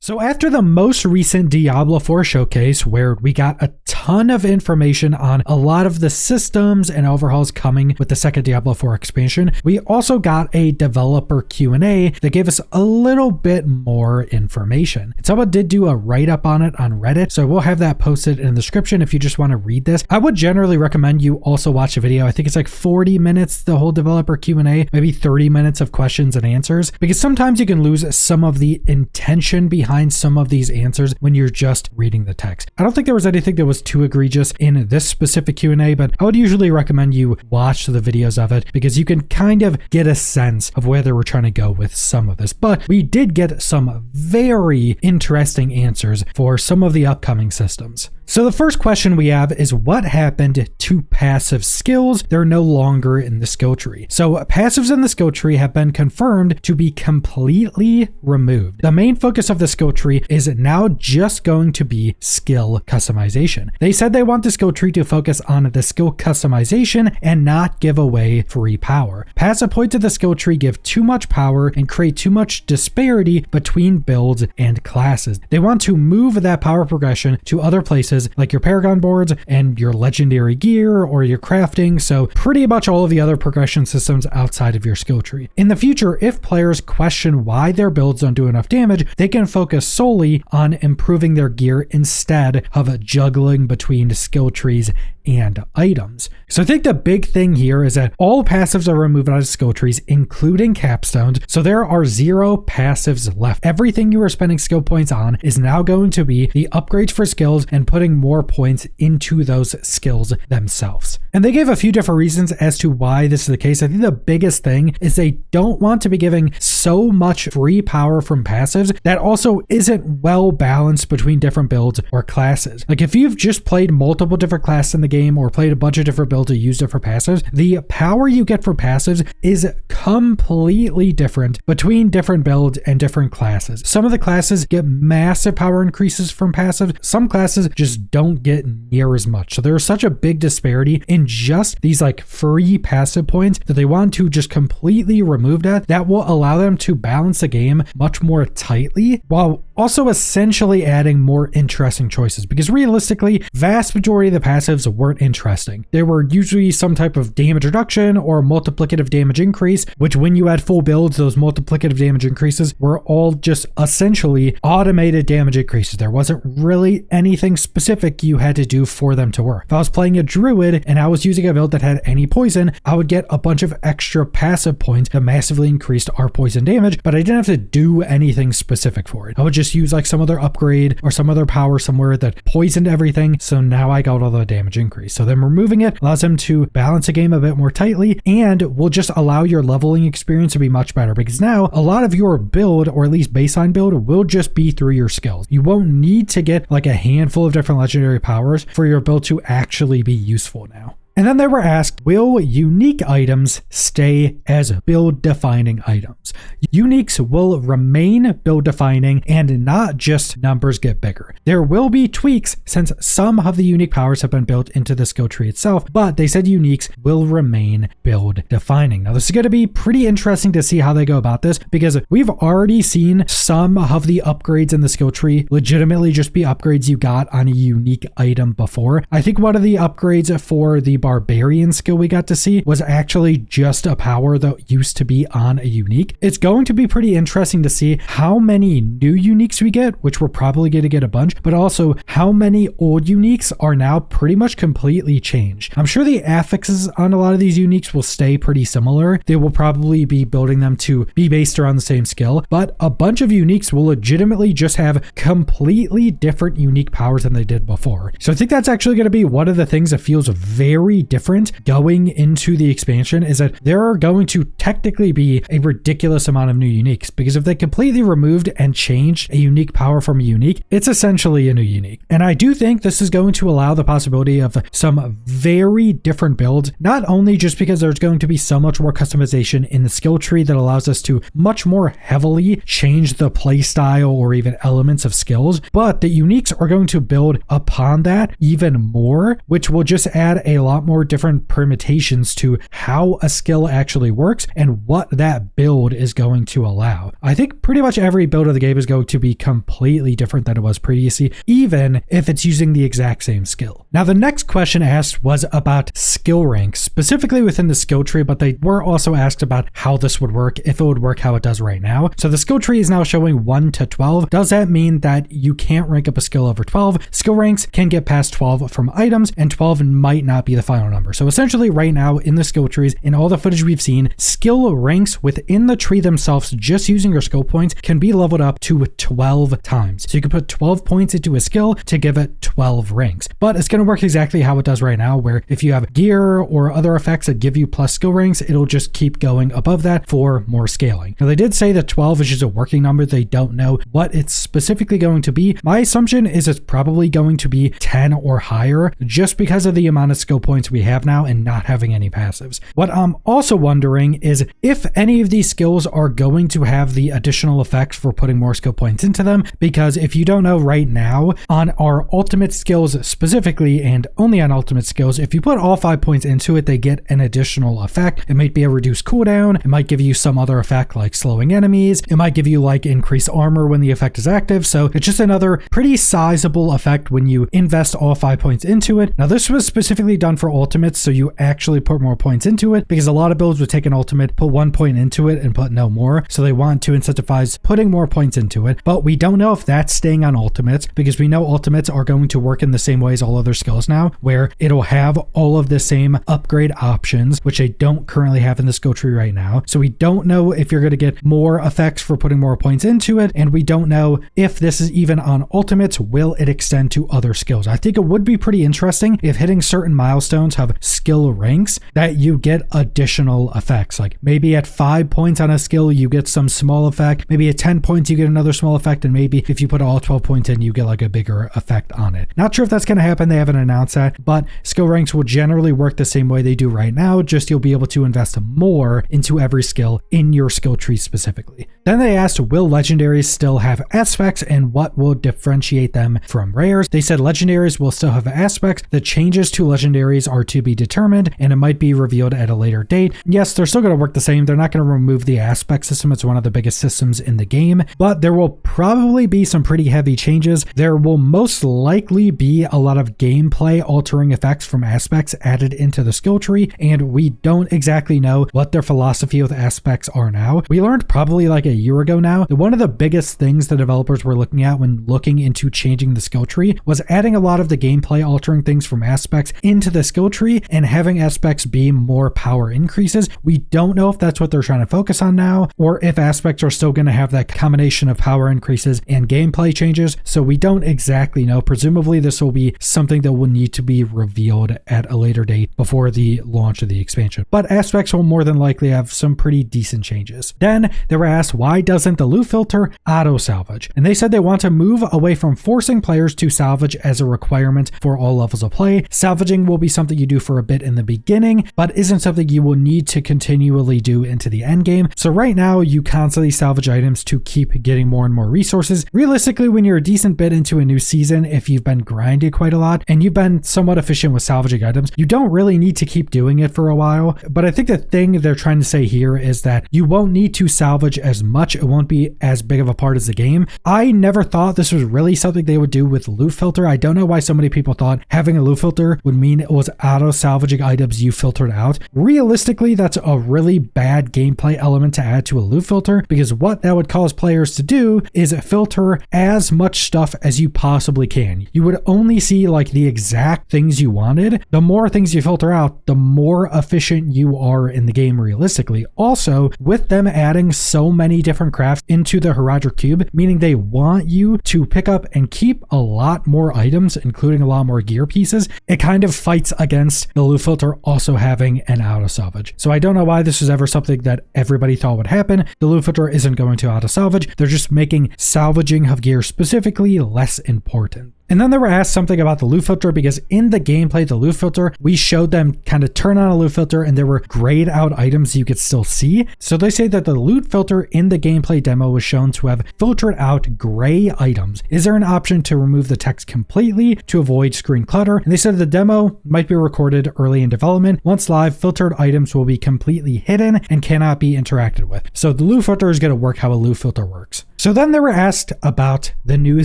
So after the most recent Diablo 4 showcase, where we got a ton of information on a lot of the systems and overhauls coming with the second Diablo 4 expansion, we also got a developer Q&A that gave us a little bit more information. And someone did do a write-up on it on Reddit, so we'll have that posted in the description if you just want to read this. I would generally recommend you also watch the video. I think it's like 40 minutes, the whole developer Q&A, maybe 30 minutes of questions and answers, because sometimes you can lose some of the intention behind some of these answers when you're just reading the text. I don't think there was anything that was too egregious in this specific Q&A, but I would usually recommend you watch the videos of it because you can kind of get a sense of where they were trying to go with some of this. But we did get some very interesting answers for some of the upcoming systems. So the first question we have is, what happened to passive skills? They're no longer in the skill tree. So passives in the skill tree have been confirmed to be completely removed. The main focus of the skill tree is now just going to be skill customization. They said they want the skill tree to focus on the skill customization and not give away free power. Passive points of the skill tree give too much power and create too much disparity between builds and classes. They want to move that power progression to other places like your Paragon boards and your legendary gear or your crafting, so pretty much all of the other progression systems outside of your skill tree. In the future, if players question why their builds don't do enough damage, they can focus solely on improving their gear instead of juggling between skill trees and items. So I think the big thing here is that all passives are removed out of skill trees, including capstones. So there are 0 passives left. Everything you are spending skill points on is now going to be the upgrades for skills and putting more points into those skills themselves. And they gave a few different reasons as to why this is the case. I think the biggest thing is they don't want to be giving so much free power from passives that also isn't well balanced between different builds or classes. Like if you've just played multiple different classes in the game or played a bunch of different builds or used it for passives, the power you get for passives is completely different between different builds and different classes. Some of the classes get massive power increases from passives. Some classes just don't get near as much. So there's such a big disparity in just these like free passive points that they want to just completely remove that will allow them to balance the game much more tightly while also essentially adding more interesting choices, because realistically, vast majority of the passives weren't interesting. They were usually some type of damage reduction or multiplicative damage increase, which when you had full builds, those multiplicative damage increases were all just essentially automated damage increases. There wasn't really anything specific you had to do for them to work. If I was playing a druid and I was using a build that had any poison, I would get a bunch of extra passive points that massively increased our poison damage, but I didn't have to do anything specific for it. I would just use like some other upgrade or some other power somewhere that poisoned everything, so now I got all the damage increase. So then removing it allows them to balance the game a bit more tightly and will just allow your leveling experience to be much better, because now a lot of your build, or at least baseline build, will just be through your skills. You won't need to get like a handful of different legendary powers for your build to actually be useful now. And then they were asked, will unique items stay as build-defining items? Uniques will remain build-defining and not just numbers get bigger. There will be tweaks since some of the unique powers have been built into the skill tree itself, but they said uniques will remain build-defining. Now this is going to be pretty interesting to see how they go about this, because we've already seen some of the upgrades in the skill tree legitimately just be upgrades you got on a unique item before. I think one of the upgrades for the barbarian skill we got to see was actually just a power that used to be on a unique. It's going to be pretty interesting to see how many new uniques we get, which we're probably going to get a bunch, but also how many old uniques are now pretty much completely changed. I'm sure the affixes on a lot of these uniques will stay pretty similar. They will probably be building them to be based around the same skill, but a bunch of uniques will legitimately just have completely different unique powers than they did before. So I think that's actually going to be one of the things that feels very different going into the expansion, is that there are going to technically be a ridiculous amount of new uniques, because if they completely removed and changed a unique power from a unique, it's essentially a new unique. And I do think this is going to allow the possibility of some very different builds, not only just because there's going to be so much more customization in the skill tree that allows us to much more heavily change the play style or even elements of skills, but the uniques are going to build upon that even more, which will just add a lot lot more different permutations to how a skill actually works and what that build is going to allow. I think pretty much every build of the game is going to be completely different than it was previously, even if it's using the exact same skill. Now, the next question asked was about skill ranks, specifically within the skill tree, but they were also asked about how this would work, if it would work how it does right now. So the skill tree is now showing 1 to 12. Does that mean that you can't rank up a skill over 12? Skill ranks can get past 12 from items, and 12 might not be the final number. So essentially right now in the skill trees, in all the footage we've seen, skill ranks within the tree themselves, just using your skill points, can be leveled up to 12 times. So you can put 12 points into a skill to give it 12 ranks. But it's going to work exactly how it does right now, where if you have gear or other effects that give you plus skill ranks, it'll just keep going above that for more scaling. Now, they did say that 12 is just a working number. They don't know what it's specifically going to be. My assumption is it's probably going to be 10 or higher, just because of the amount of skill points we have now and not having any passives. What I'm also wondering is if any of these skills are going to have the additional effects for putting more skill points into them, because if you don't know right now, on our ultimate skills specifically, and only on ultimate skills, if you put all 5 points into it, they get an additional effect. It might be a reduced cooldown. It might give you some other effect like slowing enemies. It might give you like increased armor when the effect is active. So it's just another pretty sizable effect when you invest all 5 points into it. Now, this was specifically done for ultimates, so you actually put more points into it, because a lot of builds would take an ultimate, put 1 point into it, and put no more. So they want to incentivize putting more points into it. But we don't know if that's staying on ultimates, because we know ultimates are going to work in the same way as all other skills now, where it'll have all of the same upgrade options, which they don't currently have in the skill tree right now. So we don't know if you're going to get more effects for putting more points into it, and we don't know if this is even on ultimates. Will it extend to other skills? I think it would be pretty interesting if hitting certain milestones have skill ranks that you get additional effects. Like maybe at 5 points on a skill, you get some small effect. Maybe at 10 points, you get another small effect. And maybe if you put all 12 points in, you get like a bigger effect on it. Not sure if that's going to happen. They haven't announced that, but skill ranks will generally work the same way they do right now. Just you'll be able to invest more into every skill in your skill tree specifically. Then they asked, will legendaries still have aspects and what will differentiate them from rares? They said legendaries will still have aspects. The changes to legendaries are to be determined, and it might be revealed at a later date. Yes, they're still going to work the same. They're not going to remove the aspect system. It's one of the biggest systems in the game, but there will probably be some pretty heavy changes. There will most likely be a lot of gameplay altering effects from aspects added into the skill tree, and we don't exactly know what their philosophy with aspects are now. We learned probably like a year ago now that one of the biggest things the developers were looking at when looking into changing the skill tree was adding a lot of the gameplay altering things from aspects into the skill tree and having aspects be more power increases. We don't know if that's what they're trying to focus on now, or if aspects are still going to have that combination of power increases and gameplay changes. So we don't exactly know. Presumably this will be something that will need to be revealed at a later date before the launch of the expansion. But aspects will more than likely have some pretty decent changes. Then they were asked, why doesn't the loot filter auto salvage? And they said they want to move away from forcing players to salvage as a requirement for all levels of play. Salvaging will be something you do for a bit in the beginning, but isn't something you will need to continually do into the end game. So right now you constantly salvage items to keep getting more and more resources. Realistically, when you're a decent bit into a new season, if you've been grinding quite a lot and you've been somewhat efficient with salvaging items, you don't really need to keep doing it for a while. But I think the thing they're trying to say here is that you won't need to salvage as much. It won't be as big of a part as the game. I never thought this was really something they would do with loot filter. I don't know why so many people thought having a loot filter would mean it was auto salvaging items you filtered out. Realistically, that's a really bad gameplay element to add to a loot filter, because what that would cause players to do is filter as much stuff as you possibly can. You would only see like the exact things you wanted. The more things you filter out, the more efficient you are in the game realistically. Also, with them adding so many different crafts into the Herodric Cube, meaning they want you to pick up and keep a lot more items, including a lot more gear pieces, it kind of fights against the loot filter also having an auto salvage. So I don't know why this is ever something that everybody thought would happen. The loot filter isn't going to auto salvage. They're just making salvaging of gear specifically less important. And then they were asked something about the loot filter, because in the gameplay, the loot filter, we showed them kind of turn on a loot filter and there were grayed out items you could still see. So they say that the loot filter in the gameplay demo was shown to have filtered out gray items. Is there an option to remove the text completely to avoid screen clutter? And they said the demo might be recorded early in development. Once live, filtered items will be completely hidden and cannot be interacted with. So the loot filter is going to work how a loot filter works. So then they were asked about the new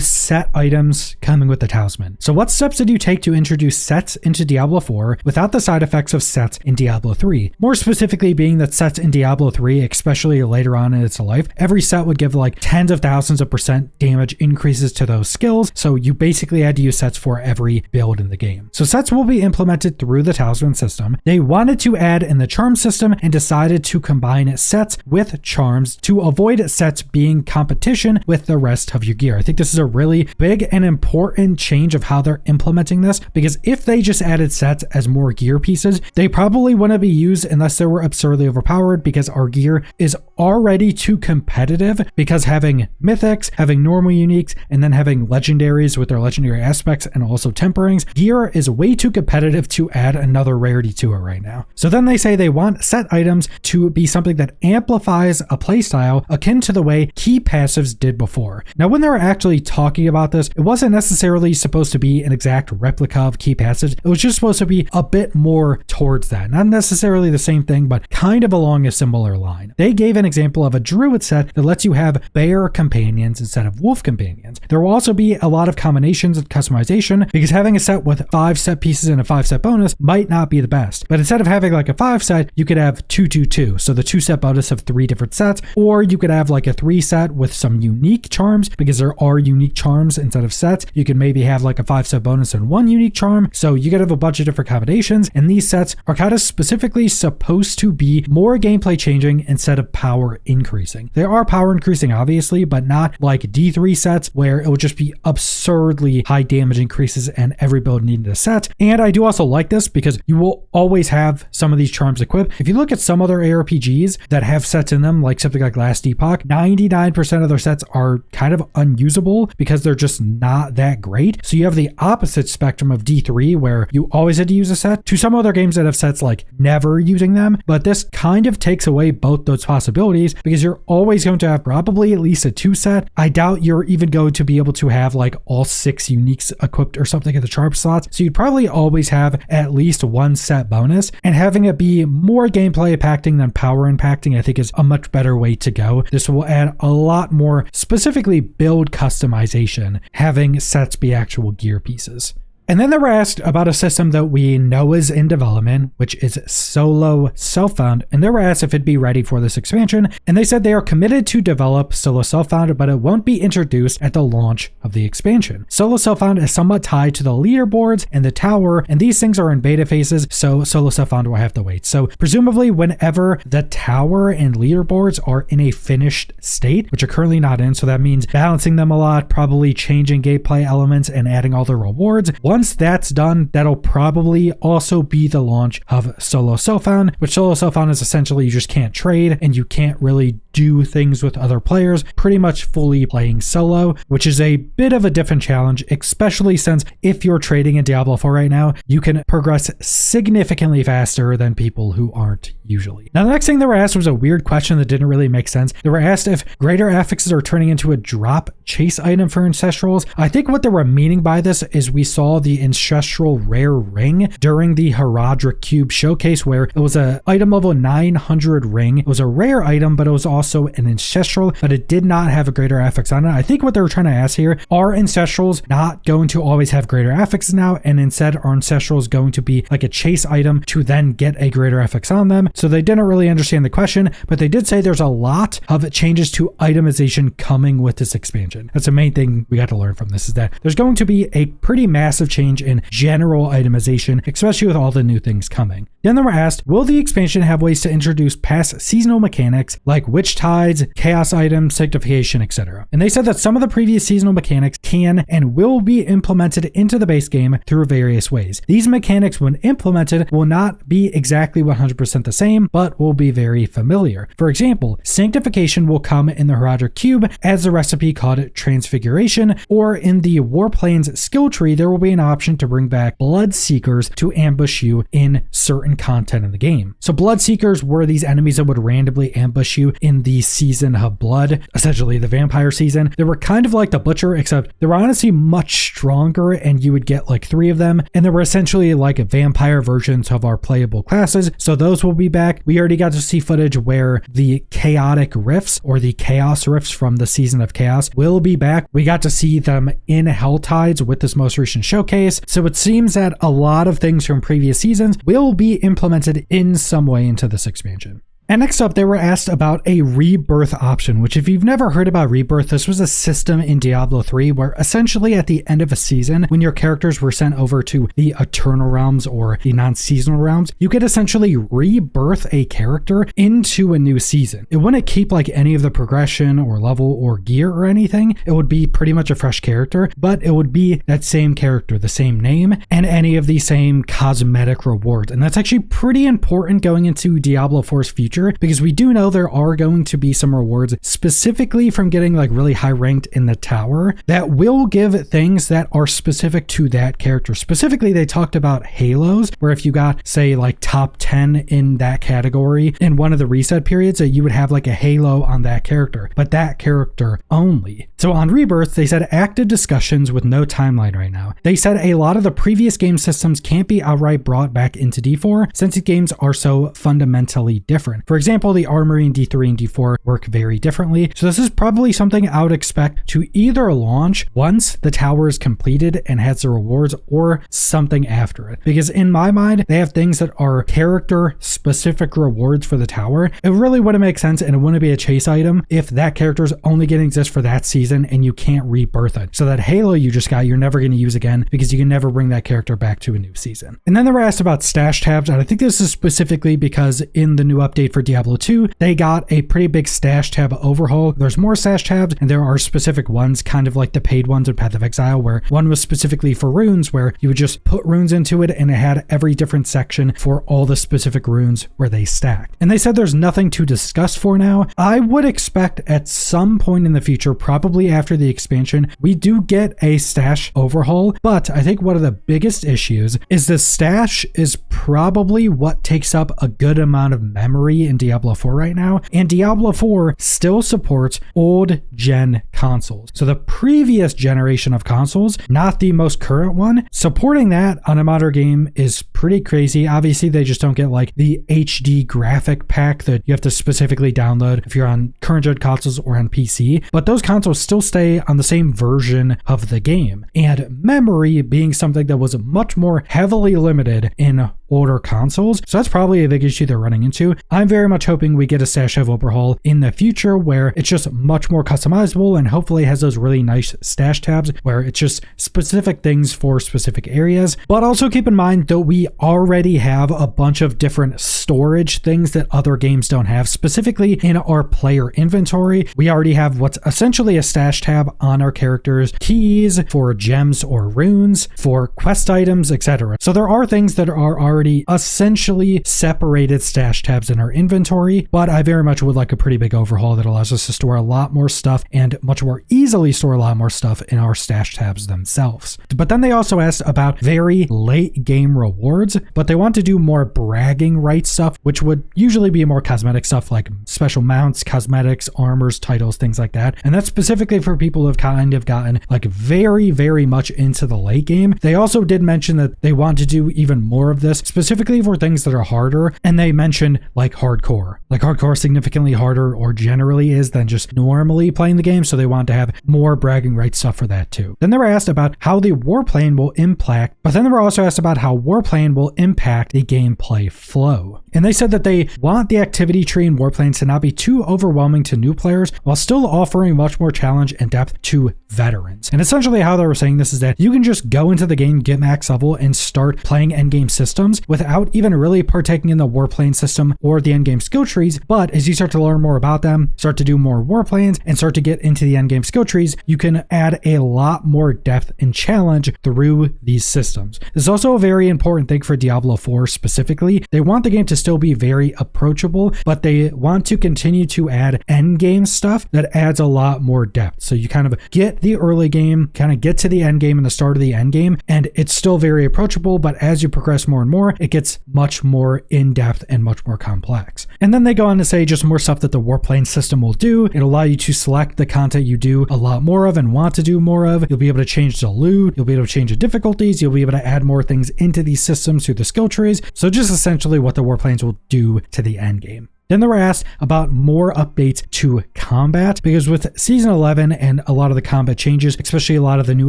set items coming with the talisman. So what steps did you take to introduce sets into Diablo 4 without the side effects of sets in Diablo 3? More specifically being that sets in Diablo 3, especially later on in its life, every set would give like tens of thousands of % damage increases to those skills. So you basically had to use sets for every build in the game. So sets will be implemented through the talisman system. They wanted to add in the charm system and decided to combine sets with charms to avoid sets being competition with the rest of your gear. I think this is a really big and important change of how they're implementing this, because if they just added sets as more gear pieces, they probably wouldn't be used unless they were absurdly overpowered, because our gear is already too competitive, because having mythics, having normal uniques, and then having legendaries with their legendary aspects and also temperings, gear is way too competitive to add another rarity to it right now. So then they say they want set items to be something that amplifies a playstyle akin to the way key passives did before. Now, when they were actually talking about this, it wasn't necessarily supposed to be an exact replica of key passives. It was just supposed to be a bit more towards that. Not necessarily the same thing, but kind of along a similar line. They gave an example of a druid set that lets you have bear companions instead of wolf companions. There will also be a lot of combinations and customization, because having a set with 5 set pieces and a 5 set bonus might not be the best. But instead of having like a 5 set, you could have 2-2-2. So the 2 set bonus of 3 different sets, or you could have like a 3 set with some unique charms, because there are unique charms instead of sets. You could maybe have like a 5 set bonus and 1 unique charm. So you could have a bunch of different combinations, and these sets are kind of specifically supposed to be more gameplay changing instead of power increasing. They are power increasing obviously, but not like D3 sets where it would just be absurdly high damage increases and every build needed a set. And I do also like this because you will always have some of these charms equipped. If you look at some other ARPGs that have sets in them, like something like Last Epoch, 99% of their sets are kind of unusable because they're just not that great. So you have the opposite spectrum of D3 where you always had to use a set, to some other games that have sets like never using them. But this kind of takes away both those possibilities, because you're always going to have probably at least a 2 set. I doubt you're even going to be able to have like all 6 uniques equipped or something at the charm slots. So you'd probably always have at least 1 set bonus, and having it be more gameplay impacting than power impacting, I think is a much better way to go. This will add a lot more specifically build customization, having sets be actual gear pieces. And then they were asked about a system that we know is in development, which is solo self-found, and they were asked if it'd be ready for this expansion, and they said they are committed to develop solo self-found, but it won't be introduced at the launch of the expansion. Solo self-found is somewhat tied to the leaderboards and the tower, and these things are in beta phases, so solo self-found will have to wait. So presumably whenever the tower and leaderboards are in a finished state, which are currently not in, so that means balancing them a lot, probably changing gameplay elements and adding all the rewards. Once that's done, that'll probably also be the launch of solo self-found, which solo self-found is essentially you just can't trade and you can't really do things with other players, pretty much fully playing solo, which is a bit of a different challenge, especially since if you're trading in Diablo 4 right now, you can progress significantly faster than people who aren't usually. Now, the next thing they were asked was a weird question that didn't really make sense. They were asked if greater affixes are turning into a drop chase item for Ancestrals. I think what they were meaning by this is we saw the Ancestral rare ring during the Herodric Cube showcase, where it was a item level 900 ring. It was a rare item, but it was also an Ancestral, but it did not have a greater affix on it. I think what they were trying to ask here, are Ancestrals not going to always have greater affixes now, and instead are Ancestrals going to be like a chase item to then get a greater affix on them? So they didn't really understand the question, but they did say there's a lot of changes to itemization coming with this expansion. That's the main thing we got to learn from this, is that there's going to be a pretty massive change change in general itemization, especially with all the new things coming. Then they were asked, will the expansion have ways to introduce past seasonal mechanics like witch tides, chaos items, sanctification, etc.? And they said that some of the previous seasonal mechanics can and will be implemented into the base game through various ways. These mechanics, when implemented, will not be exactly 100% the same, but will be very familiar. For example, sanctification will come in the Herodic Cube as a recipe called Transfiguration, or in the Warplans skill tree, there will be an option to bring back Blood Seekers to ambush you in certain content in the game. So Blood Seekers were these enemies that would randomly ambush you in the Season of Blood, essentially the vampire season. They were kind of like the Butcher, except they were honestly much stronger, and you would get like 3 of them, and they were essentially like vampire versions of our playable classes. So those will be back. We already got to see footage where the chaotic rifts, or the chaos rifts from the Season of Chaos, will be back. We got to see them in Hell Tides with this most recent showcase. So it seems that a lot of things from previous seasons will be implemented in some way into this expansion. And next up, they were asked about a Rebirth option, which if you've never heard about Rebirth, this was a system in Diablo 3 where essentially at the end of a season, when your characters were sent over to the Eternal Realms or the non-seasonal realms, you could essentially rebirth a character into a new season. It wouldn't keep like any of the progression or level or gear or anything. It would be pretty much a fresh character, but it would be that same character, the same name, and any of the same cosmetic rewards. And that's actually pretty important going into Diablo 4's future, because we do know there are going to be some rewards specifically from getting like really high ranked in the tower that will give things that are specific to that character. Specifically, they talked about halos, where if you got say like top 10 in that category in one of the reset periods, that you would have like a halo on that character, but that character only. So on Rebirth, they said active discussions with no timeline right now. They said a lot of the previous game systems can't be outright brought back into D4 since the games are so fundamentally different. For example, the armory in D3 and D4 work very differently, so this is probably something I would expect to either launch once the tower is completed and has the rewards, or something after it. Because in my mind, they have things that are character specific rewards for the tower. It really wouldn't make sense, and it wouldn't be a chase item if that character is only going to exist for that season and you can't rebirth it. So that halo you just got, you're never going to use again, because you can never bring that character back to a new season. And then they were asked about stash tabs, and I think this is specifically because in the new update for Diablo 2, they got a pretty big stash tab overhaul. There's more stash tabs, and there are specific ones, kind of like the paid ones in Path of Exile, where one was specifically for runes, where you would just put runes into it, and it had every different section for all the specific runes where they stack. And they said there's nothing to discuss for now. I would expect at some point in the future, probably after the expansion, we do get a stash overhaul, but I think one of the biggest issues is the stash is probably what takes up a good amount of memory in Diablo 4 right now, and Diablo 4 still supports old gen consoles. So the previous generation of consoles, not the most current one, supporting that on a modern game is pretty crazy. Obviously, they just don't get like the HD graphic pack that you have to specifically download if you're on current gen consoles or on PC, but those consoles still stay on the same version of the game. And memory being something that was much more heavily limited in older consoles. So that's probably a big issue they're running into. I'm very much hoping we get a stash tab overhaul in the future where it's just much more customizable, and hopefully has those really nice stash tabs where it's just specific things for specific areas. But also keep in mind that we already have a bunch of different storage things that other games don't have. Specifically in our player inventory, we already have what's essentially a stash tab on our characters, keys for gems or runes, for quest items, etc. So there are things that are already essentially separated stash tabs in our inventory, but I very much would like a pretty big overhaul that allows us to store a lot more stuff and much more easily store a lot more stuff in our stash tabs themselves. But then they also asked about very late game rewards, but they want to do more bragging rights stuff, which would usually be more cosmetic stuff like special mounts, cosmetics, armors, titles, things like that. And that's specifically for people who have kind of gotten like very, very much into the late game. They also did mention that they want to do even more of this specifically for things that are harder. And they mentioned like hardcore. Like hardcore is significantly harder, or generally is, than just normally playing the game. So they want to have more bragging rights stuff for that too. Then they were asked about how the Warplane will impact, but then they were also asked about how Warplane will impact the gameplay flow. And they said that they want the activity tree in Warplanes to not be too overwhelming to new players while still offering much more challenge and depth to veterans. And essentially how they were saying this is that you can just go into the game, get max level, and start playing endgame systems without even really partaking in the Warplane system or the endgame skill trees. But as you start to learn more about them, start to do more Warplanes, and start to get into the endgame skill trees, you can add a lot more depth and challenge through these systems. This is also a very important thing for Diablo 4 specifically. They want the game to still be very approachable, but they want to continue to add endgame stuff that adds a lot more depth. So you kind of get the early game, kind of get to the end game and the start of the end game, and it's still very approachable, but as you progress more and more, it gets much more in-depth and much more complex. And then they go on to say just more stuff that the Warplane system will do. It'll allow you to select the content you do a lot more of and want to do more of. You'll be able to change the loot, you'll be able to change the difficulties, you'll be able to add more things into these systems through the skill trees. So just essentially what the Warplanes will do to the end game. Then they were asked about more updates to combat, because with Season 11 and a lot of the combat changes, especially a lot of the new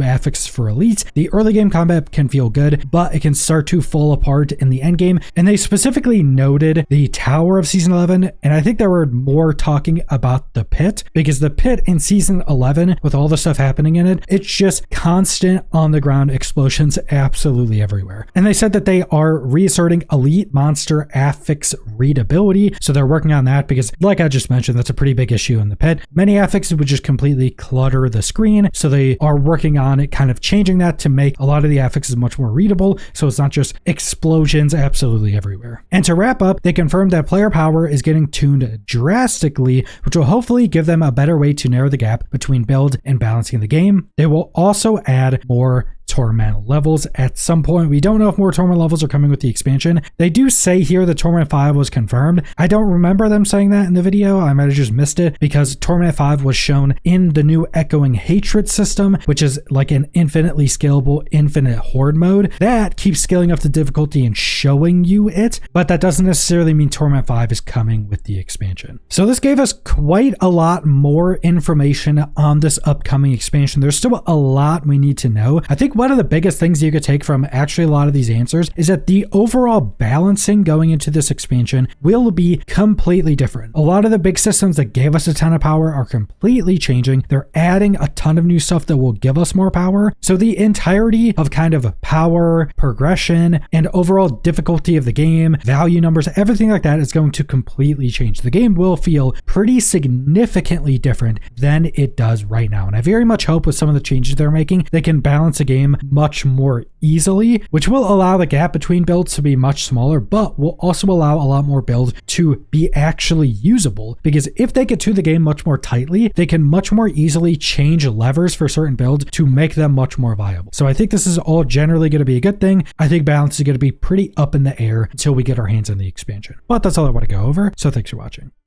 affixes for elites, the early game combat can feel good, but it can start to fall apart in the end game. And they specifically noted the tower of Season 11, and I think they were more talking about the pit, because the pit in Season 11, with all the stuff happening in it, it's just constant on the ground explosions absolutely everywhere. And they said that they are reasserting elite monster affix readability, so they're working on that, because like I just mentioned, that's a pretty big issue in the pit. Many affixes would just completely clutter the screen, so they are working on it, kind of changing that to make a lot of the affixes much more readable, so it's not just explosions absolutely everywhere. And to wrap up, they confirmed that player power is getting tuned drastically, which will hopefully give them a better way to narrow the gap between build and balancing the game. They will also add more Torment levels at some point. We don't know if more Torment levels are coming with the expansion. They do say here that Torment 5 was confirmed. I don't remember them saying that in the video. I might have just missed it, because Torment 5 was shown in the new Echoing Hatred system, which is like an infinitely scalable infinite horde mode that keeps scaling up the difficulty and showing you it, but that doesn't necessarily mean Torment 5 is coming with the expansion. So this gave us quite a lot more information on this upcoming expansion. There's still a lot we need to know. I think one of the biggest things you could take from actually a lot of these answers is that the overall balancing going into this expansion will be completely different. A lot of the big systems that gave us a ton of power are completely changing. They're adding a ton of new stuff that will give us more power. So the entirety of kind of power, progression, and overall difficulty of the game, value numbers, everything like that is going to completely change. The game will feel pretty significantly different than it does right now. And I very much hope with some of the changes they're making, they can balance the game much more easily, which will allow the gap between builds to be much smaller, but will also allow a lot more builds to be actually usable, because if they get to the game much more tightly, they can much more easily change levers for certain builds to make them much more viable. So I think this is all generally going to be a good thing. I think balance is going to be pretty up in the air until we get our hands on the expansion. But that's all I want to go over, so thanks for watching.